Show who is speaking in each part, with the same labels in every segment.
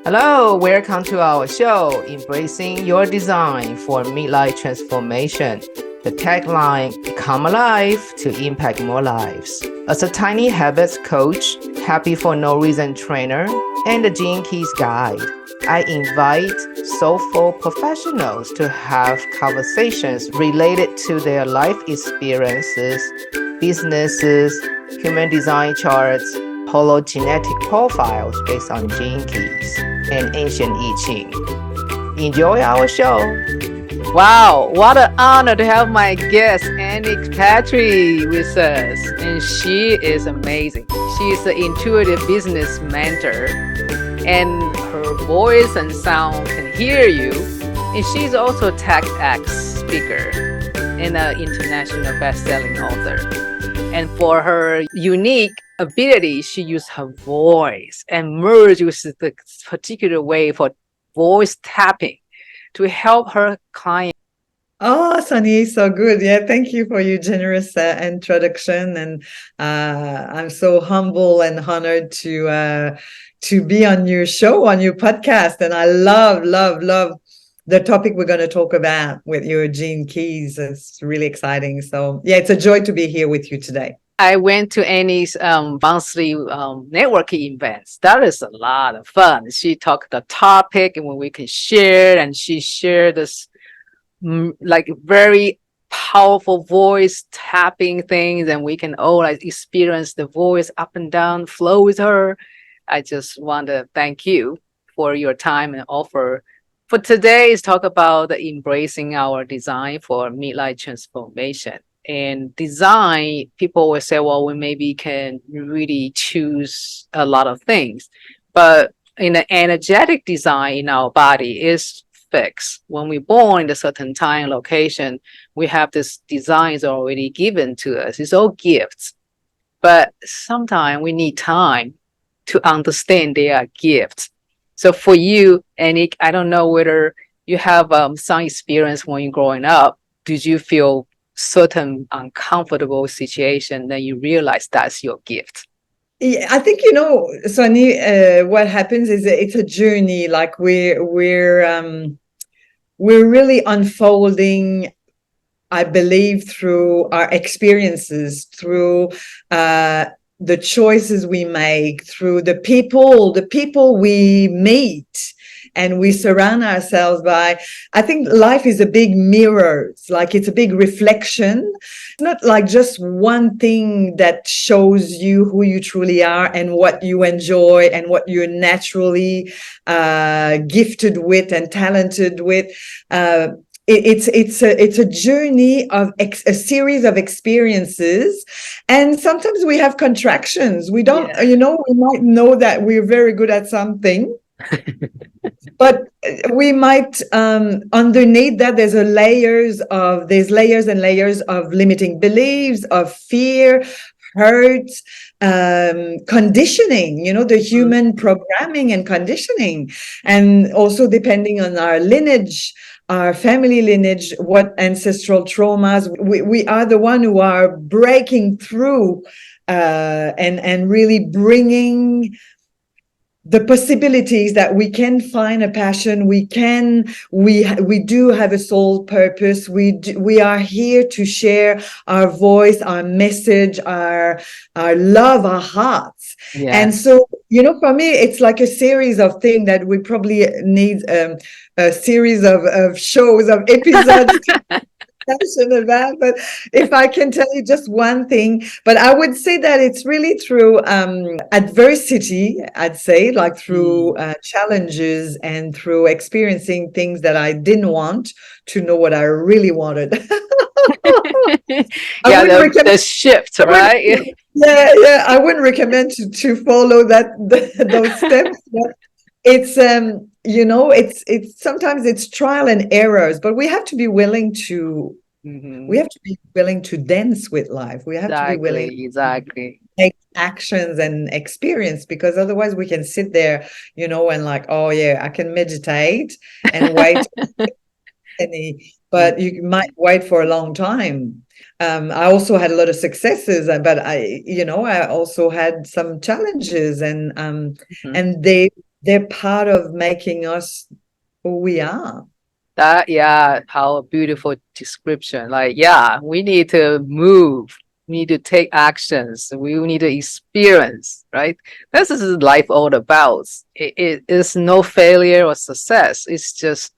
Speaker 1: Hello, welcome to our show, Embracing Your Design for Midlife Transformation. The tagline, Come Alive to Impact More Lives. As a tiny habits coach, happy for no reason trainer, and the Gene Keys guide, I invite soulful professionals to have conversations related to their life experiences, businesses, human design charts, hologenetic profiles based on gene keys, and ancient I Ching. Enjoy our show. Wow, what an honor to have my guest Anick Patry with us. And she is amazing. She is an intuitive business mentor, and her voice and sound can hear you. And she's also a TEDx speaker and an international best-selling author. And for her unique ability, she used her voice and merged with the particular way for voice tapping to help her client.
Speaker 2: Oh, Sunny, so good. Yeah, thank you for your generous introduction. And I'm so humble and honored to be on your show, on your podcast. And I love the topic we're going to talk about with your gene keys. It's really exciting. So yeah, it's a joy to be here with you today.
Speaker 1: I went to Annie's monthly networking events. That is a lot of fun. She talked the topic and when we can share, and she shared this like very powerful voice tapping things, and we can all like experience the voice up and down flow with her. I just want to thank you for your time and offer. For today is talk about embracing our design for midlife transformation. And design, people will say, well, we maybe can really choose a lot of things. But in the energetic design in our body is fixed. When we're born in a certain time location, we have this designs already given to us. It's all gifts. But sometimes we need time to understand they are gifts. So for you, Anick, I don't know whether you have some experience when you're growing up. Did you feel certain uncomfortable situation that you realize that's your gift?
Speaker 2: Yeah, I think, Sonny, what happens is it's a journey. Like we're really unfolding, I believe, through our experiences, through the choices we make, through the people we meet and we surround ourselves by. I think life is a big mirror. It's a big reflection. It's not like just one thing that shows you who you truly are and what you enjoy and what you're naturally gifted with and talented with. It's a journey of a series of experiences, and sometimes we have contractions. We don't, we might know that we're very good at something, but we might underneath that there's layers and layers of limiting beliefs, of fear, hurt, conditioning, the human programming and conditioning, and also depending on our lineage, our family lineage, what ancestral traumas, we are the one who are breaking through and really bringing the possibilities that we can find a passion, we do have a soul purpose. We are here to share our voice, our message, our love, our hearts. Yes. And so, for me, it's like a series of things that we probably need a series of shows, of episodes. About, but if I can tell you just one thing, but I would say that it's really through adversity, I'd say, like through challenges and through experiencing things that I didn't want to know what I really wanted.
Speaker 1: The shift, right?
Speaker 2: Yeah. I wouldn't recommend to follow those steps. But it's it's sometimes it's trial and errors, but we have to be willing to dance with life. We have to be willing to take actions and experience, because otherwise we can sit there, and like, oh yeah, I can meditate and wait. But you might wait for a long time. I also had a lot of successes, but I also had some challenges, and they they're part of making us who we are.
Speaker 1: How beautiful description. Like, yeah, we need to move. We need to take actions. We need to experience, right? This is life all about. It is no failure or success. It's just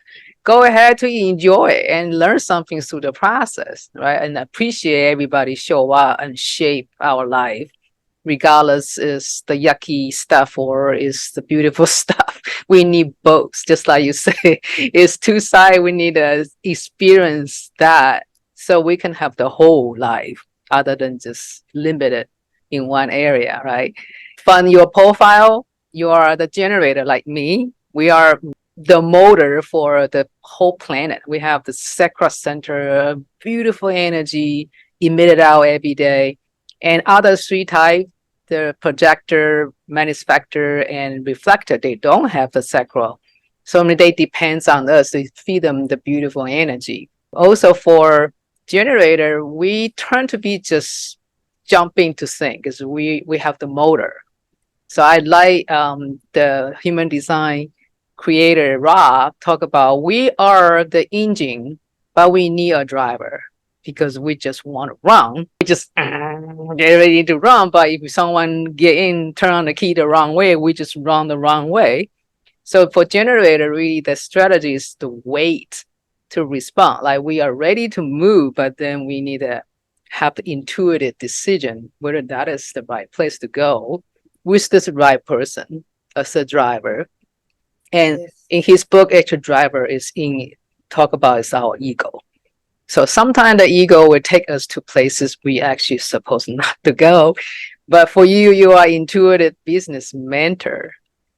Speaker 1: go ahead to enjoy and learn something through the process, right? And appreciate everybody show up and shape our life, regardless is the yucky stuff or is the beautiful stuff. We need both, just like you say. It's two sides. We need to experience that so we can have the whole life other than just limited in one area, right? Fund your profile. You are the generator like me. We are the motor for the whole planet. We have the sacral center, beautiful energy emitted out every day. And other three types, the projector, manifestor, and reflector, they don't have the sacral. So they depends on us to feed them the beautiful energy. Also for generator, we turn to be just jumping to think because we have the motor. So I like the human design creator Rob talk about we are the engine, but we need a driver because we just want to run. We just get ready to run, but if someone turn on the key the wrong way, we just run the wrong way. So for generator, really the strategy is to wait to respond. Like we are ready to move, but then we need to have the intuitive decision whether that is the right place to go with this right person as a driver. And in his book, actual driver is talk about is our ego. So sometimes the ego will take us to places we actually supposed not to go. But for you, you are intuitive business mentor.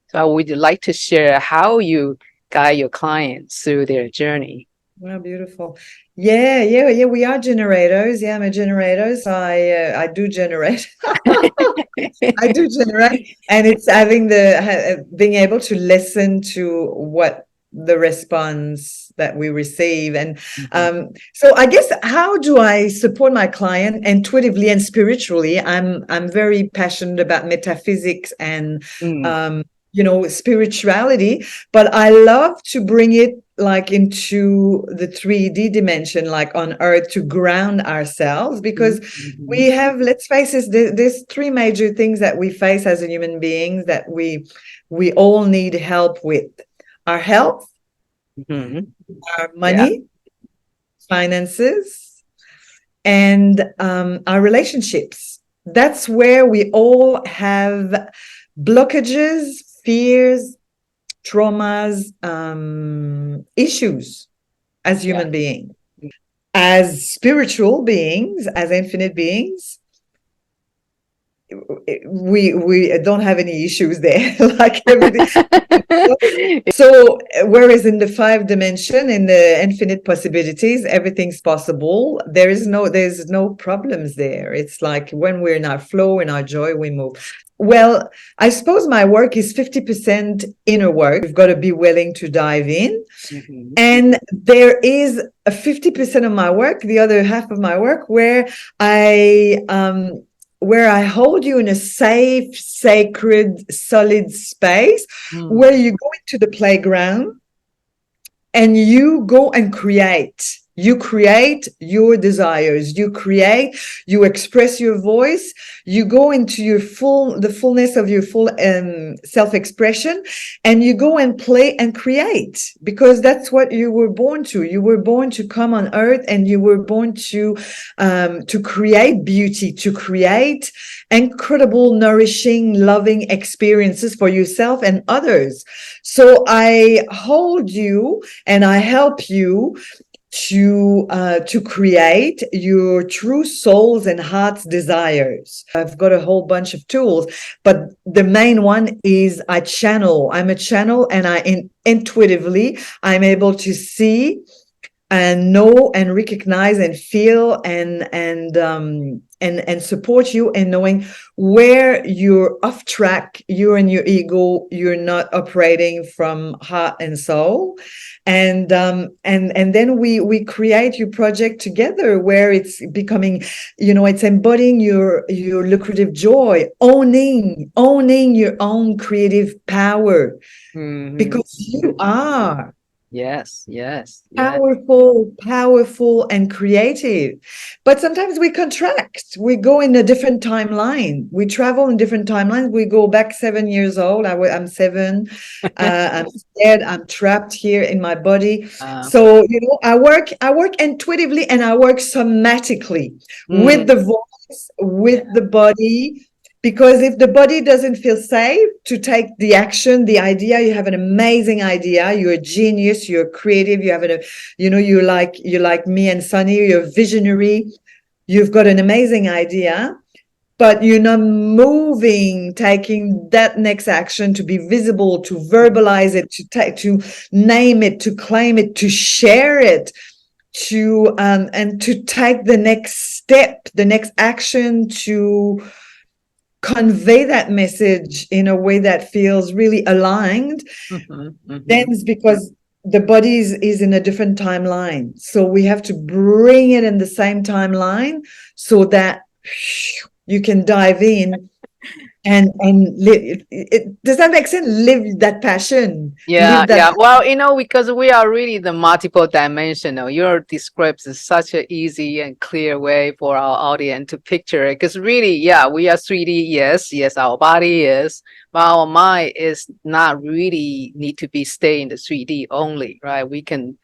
Speaker 1: So would you like to share how you guide your clients through their journey?
Speaker 2: Oh, beautiful. Yeah. We are generators. Yeah, I'm a generator. So I do generate. I do generate, and it's having being able to listen to what the response that we receive. And so I guess, how do I support my client intuitively and spiritually? I'm very passionate about metaphysics and spirituality, but I love to bring it like into the 3D dimension, like on Earth, to ground ourselves, because we have, let's face it, there's three major things that we face as a human beings that we all need help with: our health, our money, finances, and our relationships. That's where we all have blockages, fears, traumas, issues as human beings. As spiritual beings, as infinite beings, we don't have any issues there. Like everything. So whereas in the 5 dimension, in the infinite possibilities, everything's possible. There's no problems there. It's like when we're in our flow, in our joy, we move. Well, I suppose my work is 50% inner work. We've got to be willing to dive in. And there is a 50% of my work, the other half of my work, where I hold you in a safe, sacred, solid space where you go into the playground and you go and create. You create your desires. You express your voice. You go into the fullness of your full self-expression, and you go and play and create, because that's what you were born to. You were born to come on earth, and you were born to create beauty, to create incredible, nourishing, loving experiences for yourself and others. So I hold you and I help you to create your true soul's and heart's desires. I've got a whole bunch of tools, but the main one is I'm a channel, and intuitively I'm able to see and know and recognize and feel and support you in knowing where you're off track, you and your ego, you're not operating from heart and soul. And then we create your project together where it's becoming, it's embodying your lucrative joy, owning your own creative power, because you are
Speaker 1: Yes.
Speaker 2: powerful and creative. But sometimes we contract, we go in a different timeline, we travel in different timelines, we go back 7 years old. I'm 7. I'm scared, I'm trapped here in my body. So I work intuitively, and I work somatically with the voice, with the body. Because if the body doesn't feel safe to take the action, the idea, you have an amazing idea, you're a genius, you're creative, you have you're like me and Sunny, you're visionary, you've got an amazing idea, but you're not moving, taking that next action to be visible, to verbalize it, to name it, to claim it, to share it, to and to take the next step, the next action, to convey that message in a way that feels really aligned. Then it's because the body is in a different timeline, so we have to bring it in the same timeline so that you can dive in and live it. Does that make sense? Live that passion.
Speaker 1: Well, because we are really the multiple dimensional, your describes is such an easy and clear way for our audience to picture it, because really, we are 3D. Yes, our body is, but our mind is not really need to be stay in the 3D only, right? We can,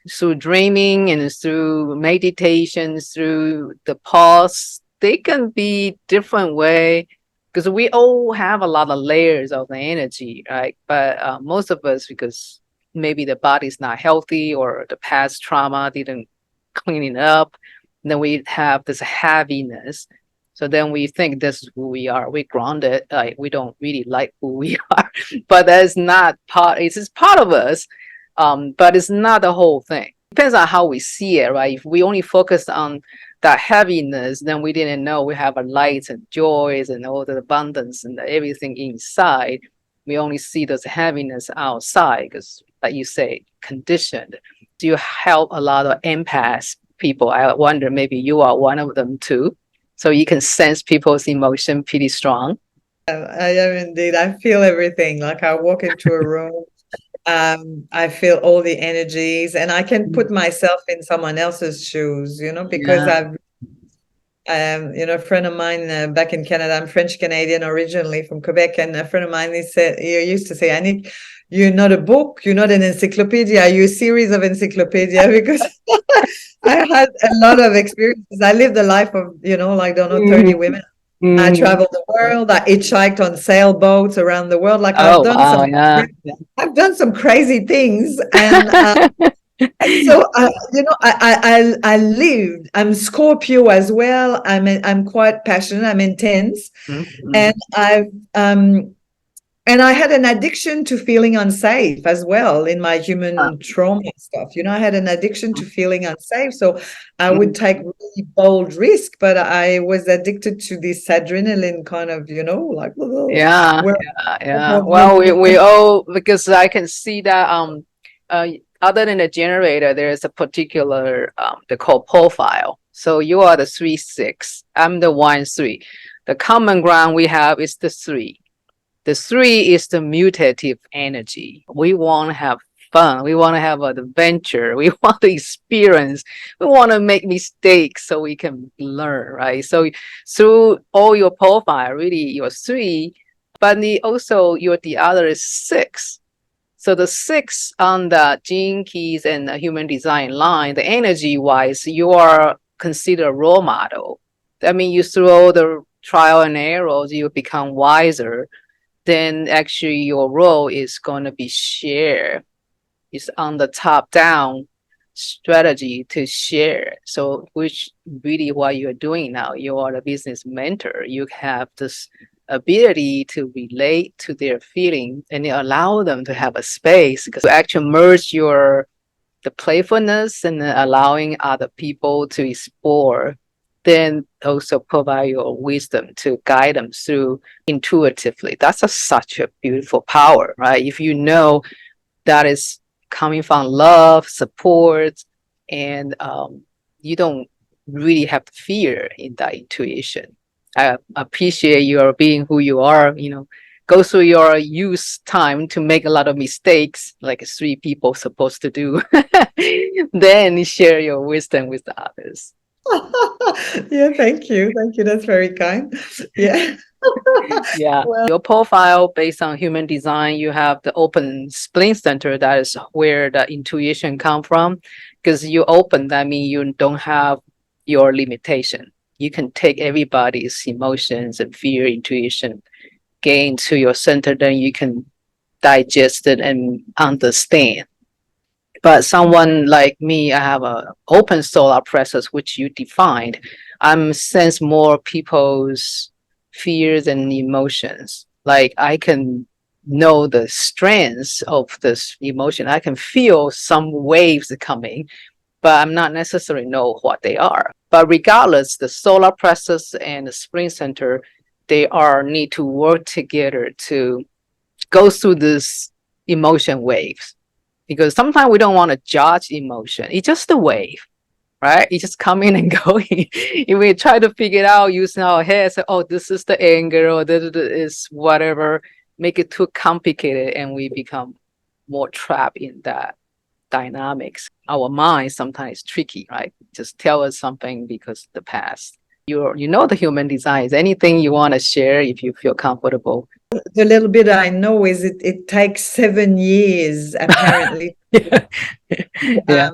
Speaker 1: through dreaming and through meditation, through the pause, they can be different way, because we all have a lot of layers of the energy, right? But most of us, because maybe the body's not healthy or the past trauma didn't clean it up, then we have this heaviness. So then we think this is who we are. We're grounded. Like, we don't really like who we are, but that's not part. It's just part of us, but it's not the whole thing. Depends on how we see it, right? If we only focus on that heaviness, then we didn't know we have a light and joys and all the abundance and everything inside. We only see this heaviness outside because, like you say, conditioned. Do you help a lot of empaths people? I wonder maybe you are one of them too. So you can sense people's emotion pretty strong.
Speaker 2: I am indeed. I feel everything. Like I walk into a room, I feel all the energies, and I can put myself in someone else's shoes, because I've, a friend of mine back in Canada, I'm French Canadian originally from Quebec, and a friend of mine, he used to say, Anick, you're not a book, you're not an encyclopedia, you're a series of encyclopedia, because I had a lot of experiences. I lived a life of, 30 women. I traveled the world. I hitchhiked on sailboats around the world. Like I've done some crazy things, and so I lived. I'm Scorpio as well. I'm quite passionate. I'm intense, and I had an addiction to feeling unsafe as well in my human trauma stuff. I had an addiction to feeling unsafe. So I would take really bold risk, but I was addicted to this adrenaline kind of, like,
Speaker 1: Well, we all, because I can see that other than the generator, there is a particular they call profile. So you are the 3-6. I'm the 1-3. The common ground we have is the 3. The 3 is the mutative energy. We want to have fun. We want to have an adventure. We want to experience. We want to make mistakes so we can learn, right? So through all your profile, really you're 3, but also you're the other is 6. So the 6 on the gene keys and the human design line, the energy wise, you are considered a role model. I mean, you through all the trial and errors, you become wiser. Then actually your role is going to be shared. It's on the top down strategy to share. So which really what you're doing now, you are a business mentor. You have this ability to relate to their feeling and allow them to have a space, because you actually merge the playfulness and allowing other people to explore, then also provide your wisdom to guide them through intuitively. That's such a beautiful power, right? If you know that is coming from love, support, and you don't really have fear in that intuition. I appreciate your being who you are, go through your youth time to make a lot of mistakes, like 3 people supposed to do. Then share your wisdom with the others.
Speaker 2: Yeah, thank you. Thank you. That's very kind. Yeah.
Speaker 1: Yeah.
Speaker 2: Well,
Speaker 1: Your profile based on human design, you have the open spleen center. That is where the intuition come from. Because you open, that means you don't have your limitation. You can take everybody's emotions and fear, intuition, get into your center, then you can digest it and understand. But someone like me, I have a open solar plexus, which you defined. I'm sense more people's fears and emotions. Like I can know the strengths of this emotion. I can feel some waves coming, but I'm not necessarily know what they are. But regardless, the solar plexus and the spring center, they are need to work together to go through this emotion waves. Because sometimes we don't want to judge emotion. It's just a wave, right? It's just coming and going. If we try to figure it out using our head, say, oh, this is the anger or this is whatever, make it too complicated and we become more trapped in that dynamics. Our mind sometimes is tricky, right? Just tell us something because of the past. You know the human design. Is anything you want to share if you feel comfortable?
Speaker 2: the little bit I know is it takes 7 years apparently
Speaker 1: Yeah.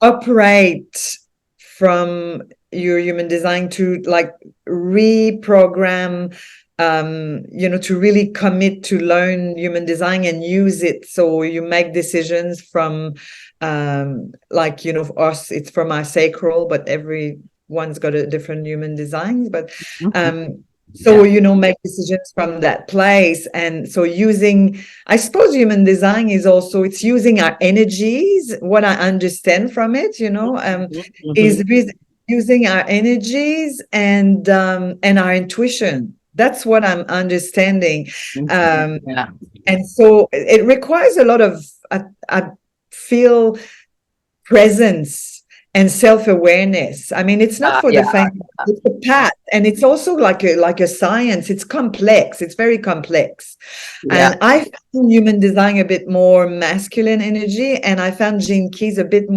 Speaker 2: operate from your human design to like reprogram, to really commit to learn human design and use it. So you make decisions from, for us, it's from our sacral, but everyone's got a different human design. But make decisions from that place. And so I suppose human design is also, it's using our energies. What I understand from it, is using our energies and our intuition. That's what I'm understanding. And so it requires a lot of, I feel, presence and self-awareness. I mean, it's not for the faint. It's a path, and it's also like a science. It's complex. It's very complex. And I found human design a bit more masculine energy, and I found Gene Keys a bit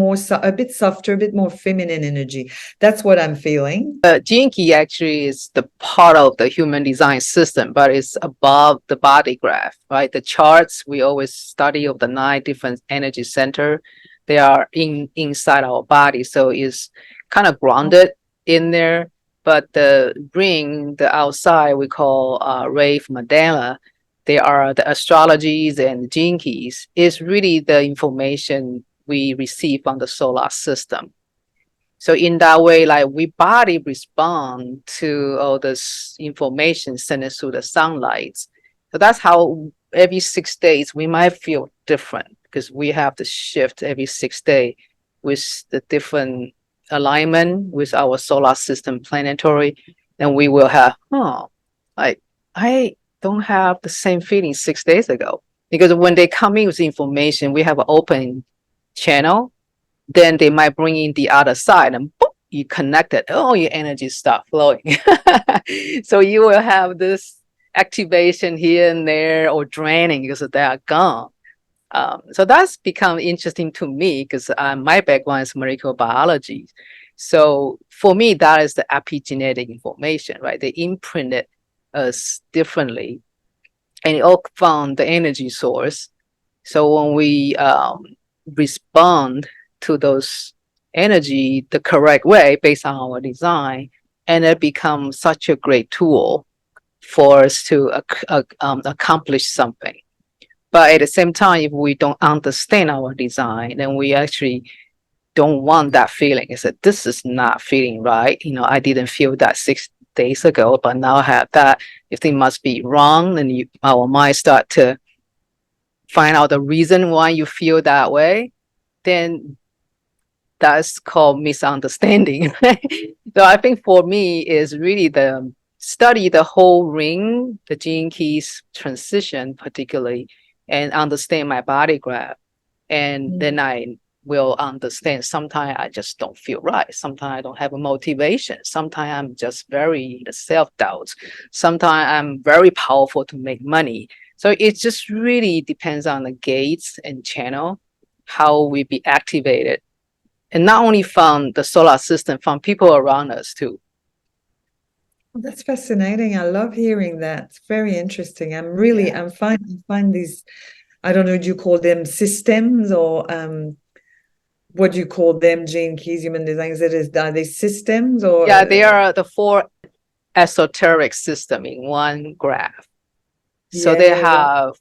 Speaker 2: softer, a bit more feminine energy. That's what I'm feeling.
Speaker 1: Gene Key actually is the part of the human design system, but it's above the body graph, right? The charts we always study of the 9 different energy center. They are inside our body, so it's kind of grounded in there. But the ring, the outside, we call Rave Mandala. They are the astrologies and gene keys. Is really the information we receive from the solar system. So in that way, like we body respond to all this information sent through the sunlight. So that's how every 6 days we might feel different, because we have to shift every 6 days with the different alignment with our solar system planetary. And we will have, I don't have the same feeling 6 days ago. Because when they come in with information, we have an open channel, then they might bring in the other side and boom, you connect it. Oh, your energy start flowing. So you will have this activation here and there or draining because they are gone. So that's become interesting to me because my background is molecular biology. So for me, that is the epigenetic information, right? They imprinted us differently and it all found the energy source. So when we respond to those energy the correct way based on our design, and it becomes such a great tool for us to accomplish something. But at the same time, if we don't understand our design, then we actually don't want that feeling. It's that this is not feeling right. I didn't feel that 6 days ago, but now I have that. If things must be wrong, then our mind start to find out the reason why you feel that way. then that's called misunderstanding. So I think for me is really the study the whole ring, the gene keys transition particularly, and understand my body graph. And then I will understand sometimes I just don't feel right. Sometimes I don't have a motivation. Sometimes I'm just very self-doubt. Sometimes I'm very powerful to make money. So it just really depends on the gates and channel, how we be activated. And not only from the solar system, from people around us too.
Speaker 2: That's fascinating. I love hearing that. It's very interesting. I find these, I don't know, do you call them systems or what do you call them? Gene keys, human design. Are they systems or?
Speaker 1: Yeah, they are the 4 esoteric system in one graph. So they have,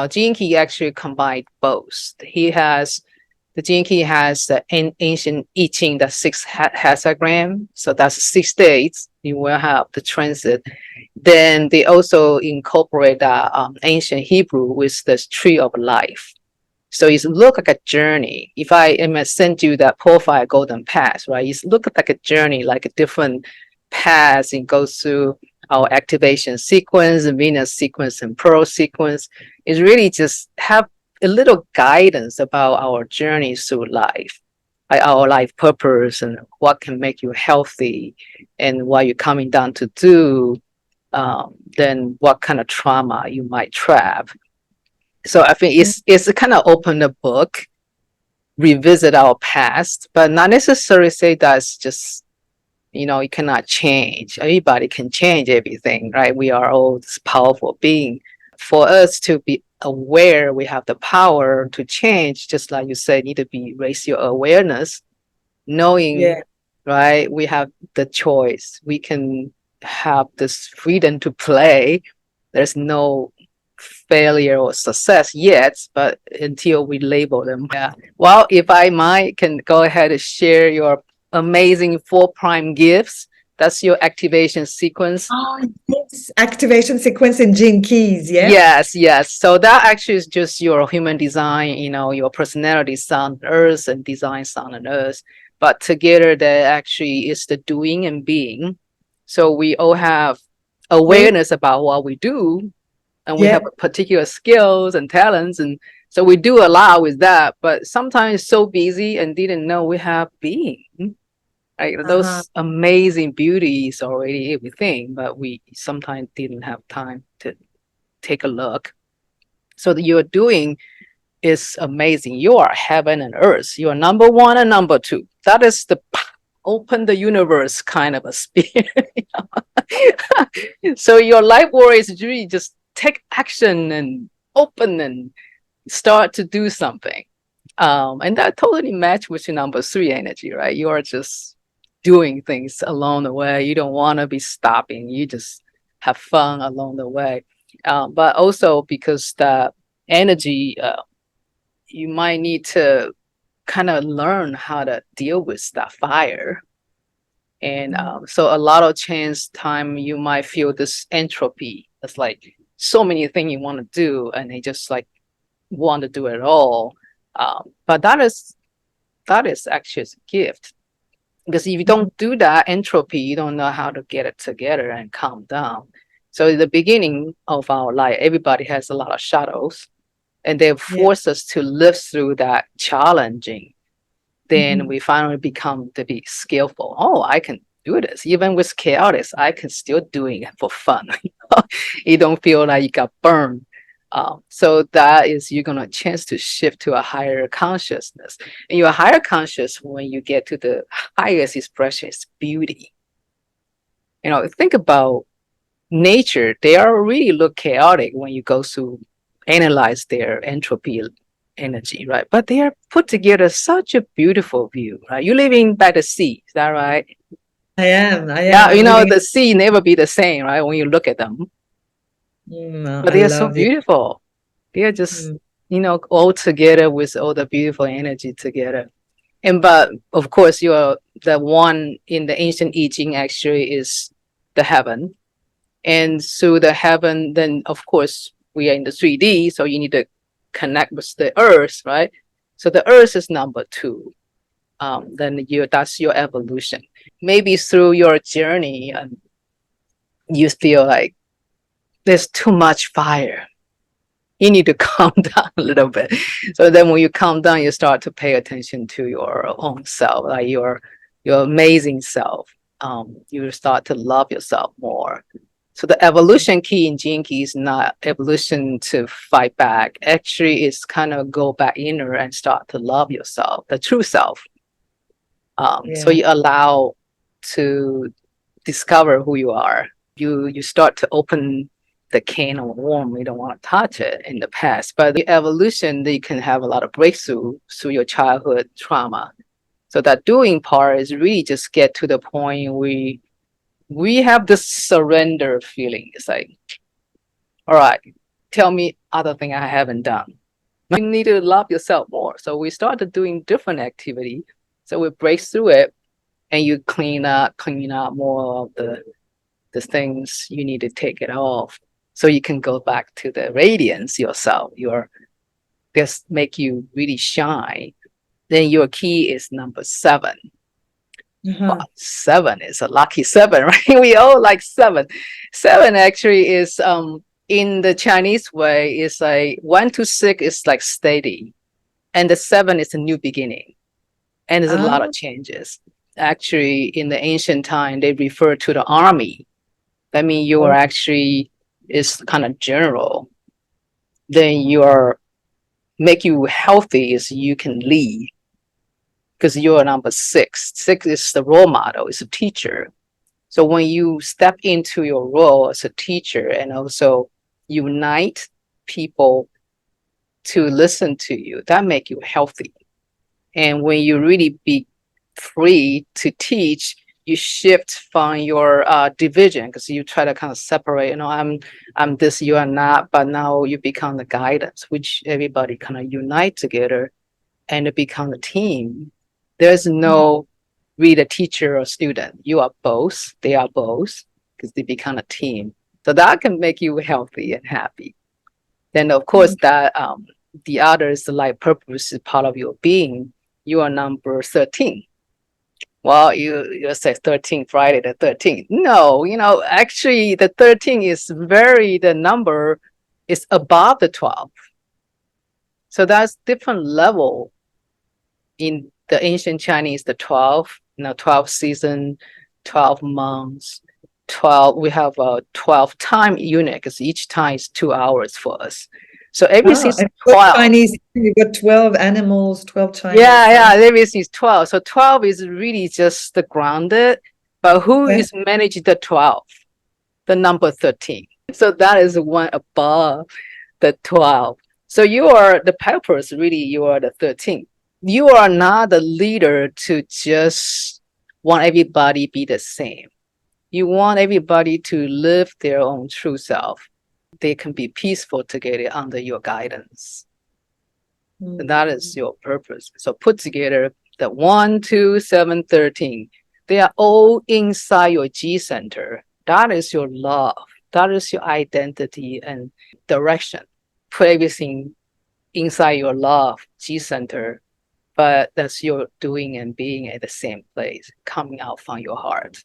Speaker 1: Gene Key actually combined both. The Gene Key has the ancient I Ching, the 6 hexagram. So that's 6 days. You will have the transit. Then they also incorporate the ancient Hebrew with the tree of life. So it's look like a journey. If I am send you that profile golden path, right? It's look like a journey, like a different paths. It goes through our activation sequence, Venus sequence, and Pearl sequence. It's really just have a little guidance about our journey through life, like our life purpose and what can make you healthy and what you're coming down to do. Then what kind of trauma you might trap. So I think it's a kind of open the book, revisit our past, but not necessarily say that's just, you cannot change. Everybody can change everything, right? We are all this powerful being. For us to be aware, we have the power to change, just like you said, need to be raise your awareness, knowing, right? We have the choice. We can have this freedom to play. There's no failure or success yet, but until we label them. Yeah. Well, if I might, can go ahead and share your amazing 4 prime gifts. That's your activation sequence.
Speaker 2: Oh, yes. Activation sequence in Gene Keys, yeah?
Speaker 1: Yes. So that actually is just your human design, your personality, sun, earth, and design, sun and earth. But together, that actually is the doing and being. So we all have awareness about what we do, and we have particular skills and talents, and so we do a lot with that, but sometimes so busy and didn't know we have being, like those amazing beauties already everything, but we sometimes didn't have time to take a look. So that you're doing is amazing. You are heaven and earth. You are number 1 and number 2. That is the open the universe kind of a spirit. So your life work is really just take action and open and start to do something. And that totally match with your number 3 energy, right? You are just doing things along the way. You don't want to be stopping. You just have fun along the way. But also because the energy, you might need to kind of learn how to deal with that fire. And so a lot of chance time you might feel this entropy. It's like so many things you want to do, and they just like want to do it all. But that is actually a gift, because if you don't do that entropy, you don't know how to get it together and calm down. So in the beginning of our life, everybody has a lot of shadows, and they force us to live through that challenging. Then we finally become to be skillful. Oh, I can do this. Even with chaos, I can still do it for fun. You don't feel like you got burned. So that is, you're going to chance to shift to a higher consciousness. And your higher conscious, when you get to the highest expression, is beauty. Think about nature. They are really look chaotic when you go to analyze their entropy energy, right? But they are put together such a beautiful view, right? You're living by the sea, is that right?
Speaker 2: I am.
Speaker 1: Yeah, the sea never be the same, right? When you look at them. But they are so beautiful. They are just, all together with all the beautiful energy together. But of course, you're the one in the ancient I Ching actually is the heaven. And through the heaven, then of course we are in the 3D, so you need to connect with the earth, right? So the Earth is number 2. Then that's your evolution. Maybe through your journey, you feel like there's too much fire. You need to calm down a little bit. So then when you calm down, you start to pay attention to your own self, like your amazing self. You start to love yourself more. So the evolution key in Gene Key is not evolution to fight back. Actually, it's kind of go back inner and start to love yourself, the true self. So you allow to discover who you are. You start to open the can of worm. We don't want to touch it in the past. But the evolution, you can have a lot of breakthrough through your childhood trauma. So that doing part is really just get to the point we have this surrender feeling. It's like, all right, tell me other thing I haven't done. You need to love yourself more. So we started doing different activity. So we break through it and you clean up more of the things you need to take it off. So you can go back to the radiance yourself. Just make you really shine. Then your key is number 7. Well, 7 is a lucky 7, right? We all like 7. 7 actually is in the Chinese way is like 1 to 6 is like steady, and the 7 is a new beginning, and there's a lot of changes. Actually, in the ancient time, they refer to the army. That means you are actually is kind of general. Then make you healthy is you can lead. Because you're number 6. 6 is the role model, it's a teacher. So when you step into your role as a teacher and also unite people to listen to you, that make you healthy. And when you really be free to teach, you shift from your division, because you try to kind of separate, I'm this, you are not, but now you become the guidance, which everybody kind of unite together and it become a team. There's no really teacher or student. You are both. They are both, because they become a team. So that can make you healthy and happy. Then of course that the other is the life purpose is part of your being. You are number 13. Well, you say 13, Friday the 13th. No, actually the 13 is the number is above the 12. So that's different level in the ancient Chinese, the 12, 12 season, 12 months, 12, we have a 12 time unit, because each time is 2 hours for us. So everything is 12.
Speaker 2: Chinese, you got 12 animals, 12 Chinese.
Speaker 1: Yeah, everything is 12. So 12 is really just the grounded, but who is managing the 12? The number 13. So that is one above the 12. So you are the purpose, really, you are the 13. You are not the leader to just want everybody be the same. You want everybody to live their own true self. They can be peaceful together under your guidance. And that is your purpose. So put together the 1, 2, 7, 13. They are all inside your G center. That is your love. That is your identity and direction. Put everything inside your love, G center. But that's your doing and being at the same place, coming out from your heart.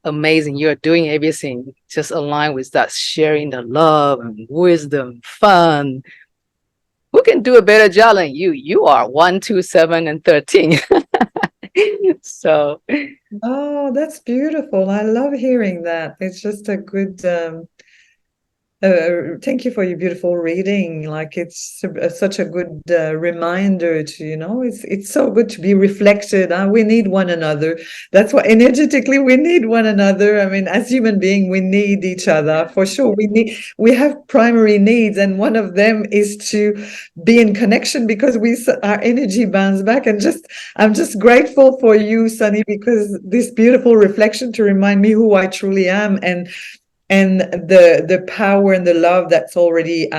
Speaker 1: Amazing. You're doing everything just aligned with that, sharing the love and wisdom, fun. Who can do a better job than you? You are 1, 2, 7, and 13. So.
Speaker 2: Oh, that's beautiful. I love hearing that. It's just a good... thank you for your beautiful reading. Like it's such a good reminder to, it's so good to be reflected. We need one another. That's why energetically we need one another. I mean, as human beings, we need each other for sure. We have primary needs, and one of them is to be in connection, because our energy bounces back. And I'm just grateful for you, Sunny, because this beautiful reflection to remind me who I truly am, and and the power and the love that's already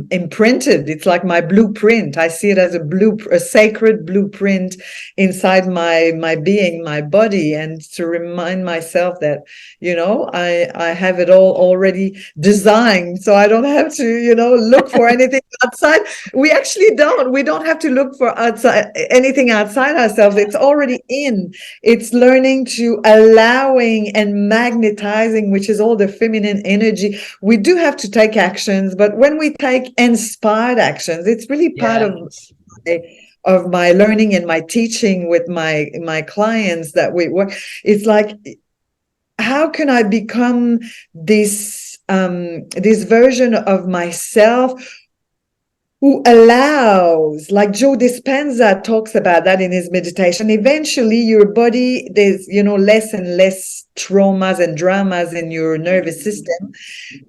Speaker 2: imprinted. It's like my blueprint. I see it as a sacred blueprint inside my being, my body, and to remind myself that, I have it all already designed, so I don't have to, look for anything outside. We don't have to look for anything outside ourselves. It's already in. It's learning to allowing and magnetizing, which is all the feminine energy. We do have to take actions, but when we take inspired actions, it's really part of my learning and my teaching with my clients that we work. It's like, how can I become this version of myself who allows, like Joe Dispenza talks about that in his meditation, eventually your body, there's, less and less traumas and dramas in your nervous system.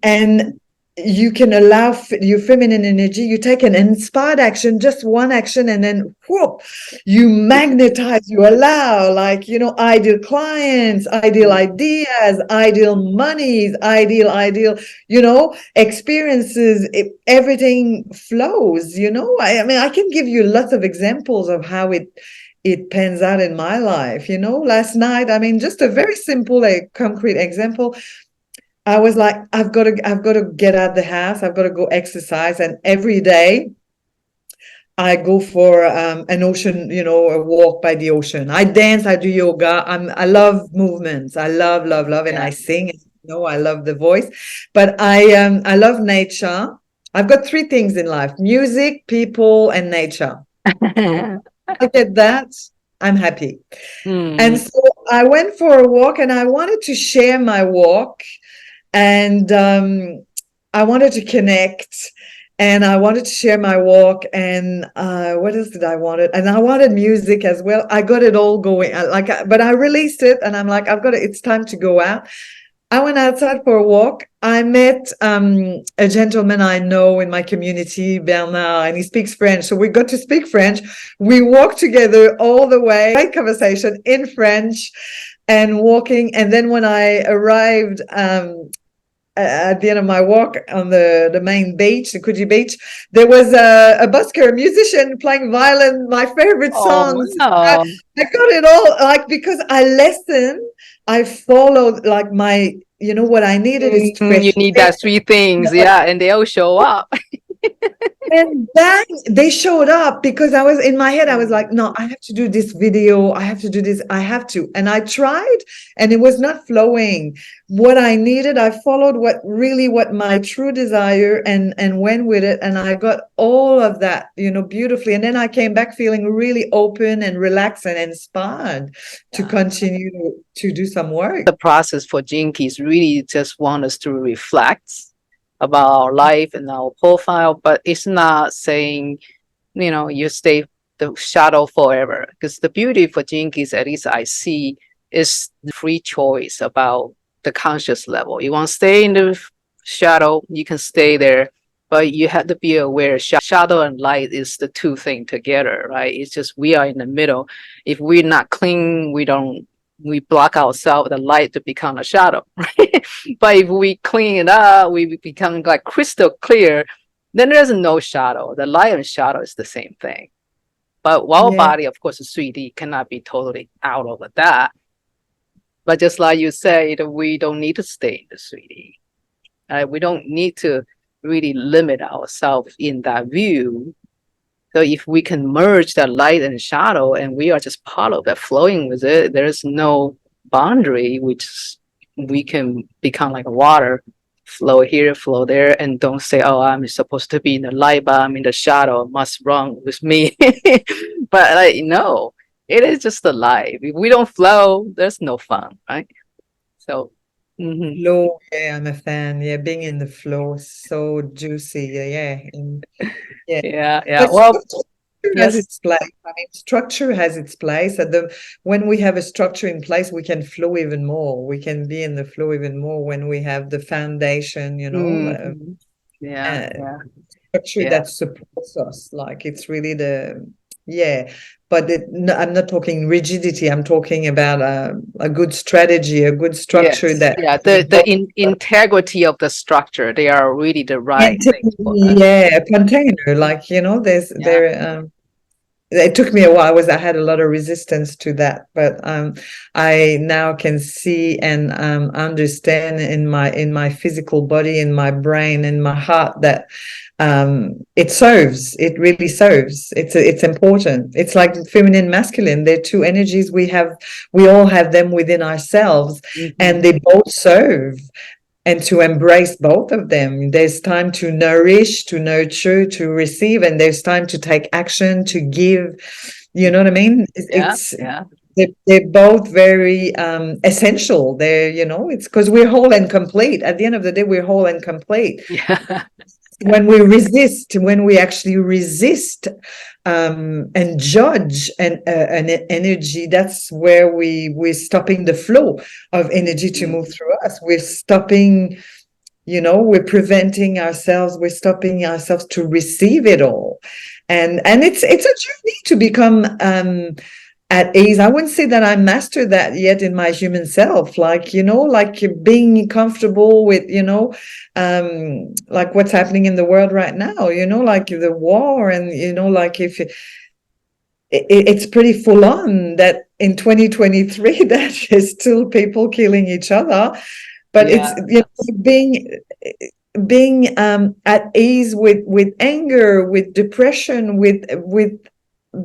Speaker 2: And you can allow your feminine energy. You take an inspired action, just one action, and then whoop, you magnetize, you allow, like, ideal clients, ideal ideas, ideal monies, ideal, experiences. Everything flows, I mean, I can give you lots of examples of how it pans out in my life. Last night, I mean, just a very simple, concrete example. I was like, I've got to get out of the house. I've got to go exercise. And every day I go for an ocean, a walk by the ocean. I dance, I do yoga. I love movements. I love, and I sing. I love the voice. But I love nature. I've got three things in life: music, people, and nature. I get that, I'm happy. And so I went for a walk, and I wanted to share my walk. And I wanted to connect, and I wanted to share my walk. And what else did I want? And I wanted music as well. I got it all going. But I released it, and I'm like, it's time to go out. I went outside for a walk. I met a gentleman I know in my community, Bernard, and he speaks French. So we got to speak French. We walked together all the way, great conversation in French and walking. And then when I arrived at the end of my walk on the main beach, the Coogee Beach, there was a busker, a musician playing violin, my favorite songs.
Speaker 1: Wow.
Speaker 2: I got it all, like, because I listened, I followed, like, my, what I needed is fresh.
Speaker 1: You need that three things, and they all show up.
Speaker 2: And bang, they showed up, because I was in my head, I was like, no, I have to do this video. I have to do this. I have to. And I tried, and it was not flowing. What I needed, I followed what my true desire, and went with it. And I got all of that, beautifully. And then I came back feeling really open and relaxed and inspired to continue to do some work.
Speaker 1: The process for Jinkies really just want us to reflect about our life and our profile, but it's not saying, you stay the shadow forever. Because the beauty for Jinkies, at least I see, is the free choice about the conscious level. You want to stay in the shadow, you can stay there, but you have to be aware shadow and light is the two things together, right? It's just we are in the middle. If we're not clean, we block ourselves, the light to become a shadow, right? But if we clean it up, we become like crystal clear, then there's no shadow. The light and shadow is the same thing. But our body, of course, the 3D cannot be totally out of that. But just like you said, we don't need to stay in the 3D. We don't need to really limit ourselves in that view. So if we can merge that light and shadow, and we are just part of that, flowing with it, there is no boundary, which we can become like water, flow here, flow there, and don't say, oh, I'm supposed to be in the light, but I'm in the shadow. What's wrong with me? But no, it is just the light. If we don't flow, there's no fun, right? So
Speaker 2: flow, I'm a fan. Being in the flow is so juicy.
Speaker 1: Yeah. Well,
Speaker 2: has its place. I mean, structure has its place. When we have a structure in place, we can flow even more. We can be in the flow even more when we have the foundation, structure that supports us. Like, it's really Yeah. But no, I'm not talking rigidity. I'm talking about a good strategy, a good structure
Speaker 1: Yes,
Speaker 2: that
Speaker 1: yeah,
Speaker 2: we both
Speaker 1: integrity of the structure, they are really the right thing for us.
Speaker 2: yeah, a container. Like, you know, it took me a while. I had a lot of resistance to that, but I now can see and understand in my physical body, in my brain, in my heart that it serves. It really serves. It's important. It's like feminine, masculine. They're two energies we have. We all have them within ourselves, and they both serve. And to embrace both of them. There's time to nourish, to nurture, to receive, and there's time to take action, to give. You know what I mean?
Speaker 1: Yeah.
Speaker 2: They're both very essential. They're, you know, it's because we're whole and complete. At the end of the day, we're whole and complete.
Speaker 1: Yeah.
Speaker 2: When we actually resist and judge an energy, that's where we're stopping the flow of energy to move through us. We're stopping, you know, we're preventing ourselves, we're stopping ourselves to receive it all. And it's a journey to become at ease. I wouldn't say that I mastered that yet in my human self, like, you know, like being comfortable with, you know, like what's happening in the world right now, you know, like the war, and, you know, like if it's pretty full on that in 2023 that there's still people killing each other, but it's, you know, being at ease with anger, with depression, with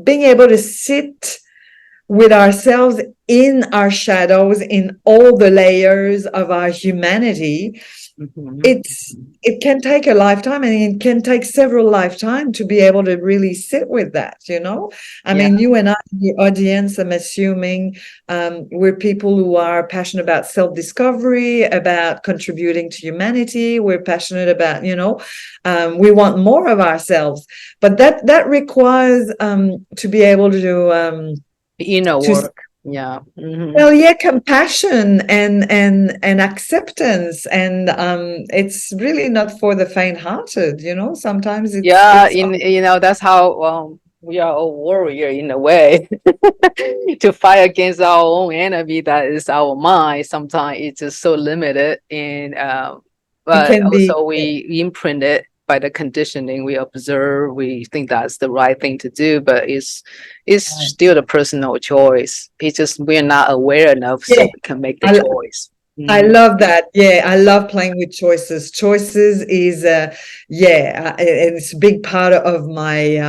Speaker 2: being able to sit with ourselves in our shadows, in all the layers of our humanity. It can take a lifetime, and it can take several lifetimes to be able to really sit with that, you know. I mean, you and I, the audience, I'm assuming, we're people who are passionate about self-discovery, about contributing to humanity. We're passionate about, you know, we want more of ourselves, but that requires to be able to do
Speaker 1: inner work.
Speaker 2: Well, yeah, compassion and acceptance, and it's really not for the faint-hearted, you know. Sometimes it's
Speaker 1: you know, that's how we are a warrior in a way to fight against our own enemy, that is our mind. Sometimes it's just so limited, and
Speaker 2: it
Speaker 1: but
Speaker 2: can be.
Speaker 1: also we imprint it by the conditioning we observe. We think that's the right thing to do, but it's still the personal choice. It's just we're not aware enough, so we can make the choice.
Speaker 2: I love that. Yeah, I love playing with choices. Choices is, it's a big part of my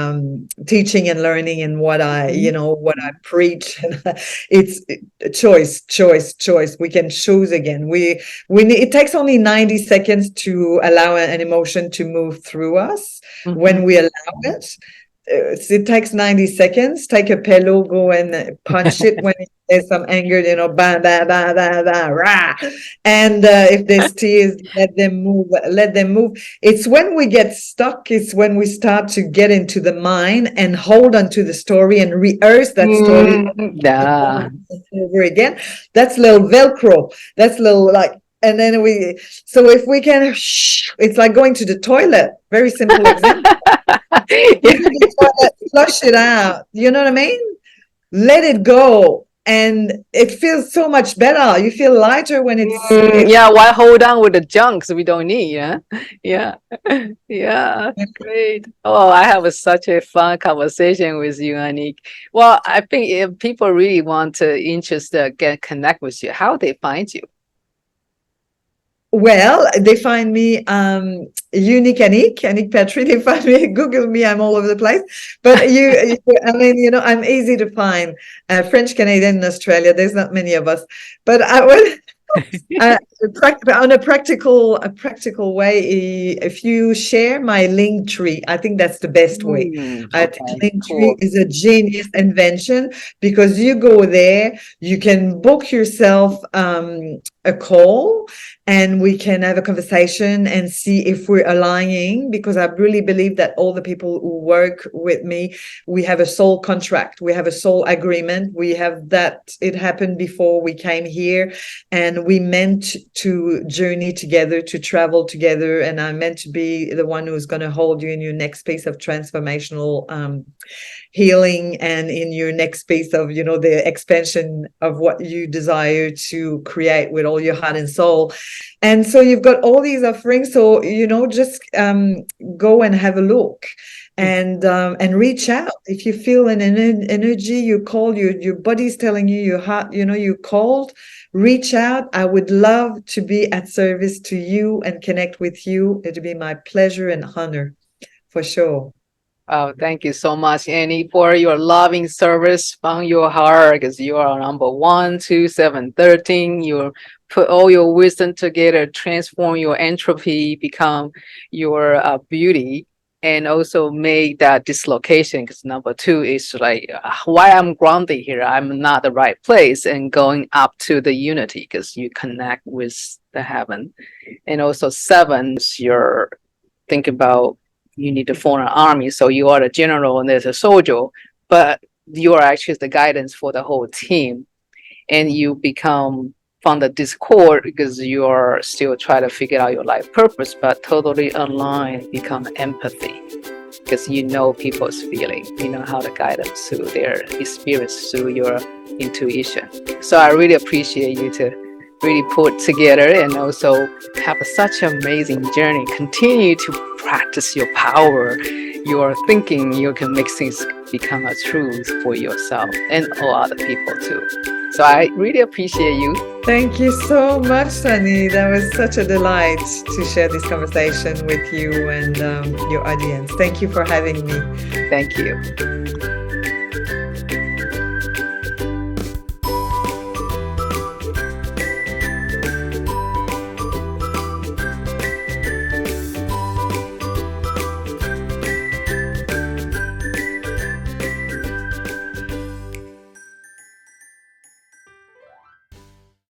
Speaker 2: teaching and learning, and what I, you know, what I preach. It's choice. We can choose again. We need, it takes only 90 seconds to allow an emotion to move through us when we allow it. It takes 90 seconds. Take a pillow, go and punch it when there's some anger, you know, bah, bah, bah, bah, bah, rah. And if there's tears, let them move. It's when we get stuck, it's when we start to get into the mind and hold on to the story and rehearse that story over again. That's little Velcro. That's little, like, and then so if we can, it's like going to the toilet. Very simple example. Flush it out. You know what I mean? Let it go. And it feels so much better. You feel lighter when it's
Speaker 1: why hold on with the junks we don't need? Yeah. Great. Oh, I have such a fun conversation with you, Anick. Well, I think if people really want to connect with you, how they find you?
Speaker 2: Well, they find me unique Anick Patry. They find me, Google me, I'm all over the place. But I mean, you know, I'm easy to find. French Canadian in Australia, there's not many of us. But I would on a practical way, if you share my link tree, I think that's the best way. I think link tree is a genius invention, because you go there, you can book yourself a call, and we can have a conversation and see if we're aligning, because I really believe that all the people who work with me, we have a soul contract, we have a soul agreement, we have that it happened before we came here, and we meant to journey together, to travel together, and I'm meant to be the one who's going to hold you in your next space of transformational healing, and in your next space of, you know, the expansion of what you desire to create with all your heart and soul. And so you've got all these offerings. So, you know, just go and have a look, and reach out. If you feel an energy, you call, your body's telling you, your heart, you know, you called, reach out. I would love to be at service to you and connect with you. It'd be my pleasure and honor, for sure.
Speaker 1: Oh, thank you so much, Annie, for your loving service from your heart, because you are number 1, 2, 7, 13. You put all your wisdom together, transform your entropy, become your beauty, and also make that dislocation, because number 2 is like, why I'm grounded here, I'm not the right place, and going up to the unity, because you connect with the heaven. And also 7 is your think about, you need to form an army, so you are the general and there's a soldier, but you are actually the guidance for the whole team, and you become from the discord, because you are still trying to figure out your life purpose, but totally aligned, become empathy, because you know people's feeling, you know how to guide them through their experience, through your intuition. So I really appreciate you to really put together, and also have such an amazing journey. Continue to practice your power, your thinking. You can make things become a truth for yourself and all other people too. So I really appreciate you.
Speaker 2: Thank you so much, Sunny. That was such a delight to share this conversation with you and your audience. Thank you for having me.
Speaker 1: Thank you.